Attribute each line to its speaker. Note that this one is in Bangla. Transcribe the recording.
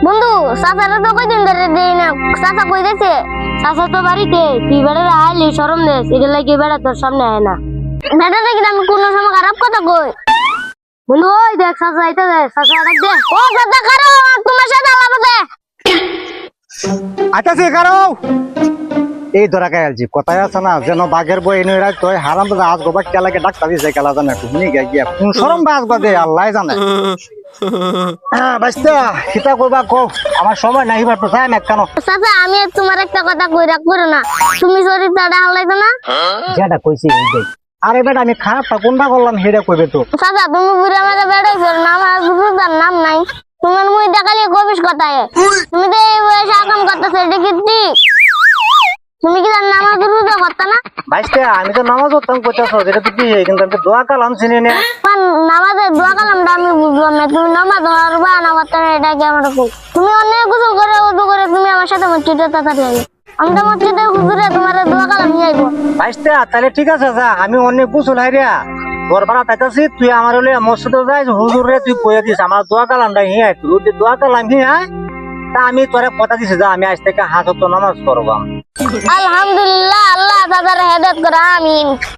Speaker 1: বন্ধু চাচারা তো কয়দিন ধরে দেই না, চাচা কই গেছে? চাচা তো বাড়িতে, তুই বেড়া আইলি শরম দেশ, এটা লাগে বেড়া তোর সামনে আয় না। বেটা দেখি আমি কোনো সময় খারাপ কথা কই? বন্ধু ওই দেখ চাচা আইতে দে, চাচা ডাক দে। ও চাচা কারো তোমার সাথে আলাপ আছে।
Speaker 2: আইতাছি কারো এই ধরা খাইলছি কথায় আছে না যেন বাঘের বই এনে রাখ তুই হারাম তো আজ গোবা কেলাকে ডাক্তার দিছে কেলা জানে তুমি গিয়া কোন শরম বাজ বাদে আল্লাহ জানে। হ্যাঁ বাস্তা কিতা কইবা কো আমার সময় নাই বাট টাইম একখান
Speaker 1: চাচা আমি আর তোমার একটা কথা কই রাখ করো না, তুমি চরিত্রটা হালাইতো না।
Speaker 2: যেটা কইছি এই দেখ আরে বেটা আমি খারাপটা কোনটা করলাম হেডা কইবে তো।
Speaker 1: চাচা তুমি বুড়া মাঝে বেড়াই ফের নাম আর বুঝার নাম নাই, তোমার মুই দেখালি কবিস কথায় তুমি তো এই বয়সে আকাম করতেছো, এটা কি ঠিক? তুমি কি জান নামাজ রোজা করতে না?
Speaker 2: বাস্তা আমি তো নামাজ পড়তাম কইতাছো যেটা তো কি কিন্তু আমি তো দোয়া কালাম চিনি না।
Speaker 1: পান নামাজের দোয়া কালামটা আমি বুঝলাম না, তুমি নামাজ ধরবা না করতে না, এটা কি আমার কই? তুমি অনেক গোসল করে ওযু করে তুমি আমার সাথে মসজিদে তাড়াতাড়ি আইবে, আমরা মসজিদে হুজুরে তোমার দোয়া কালাম নিয়ে আইবো।
Speaker 2: বাস্তা তাহলে ঠিক আছে যা আমি অনেক গোসল হাইরা তোর পাড়া তাইতাছি তুই আমার হলে মসজিদে যাইস হুজুর রে তুই কইয়া দিস আমার দোয়া কালামটা হিয়া তুই দোয়া কালাম হিয়া তা আমি তোরে কথা দিছি যা আমি আজ থেকে হাত নামাজ করবাম।
Speaker 1: আলহামদুলিল্লাহ, আল্লাহ তাআলার হেদায়েত করে, আমিন।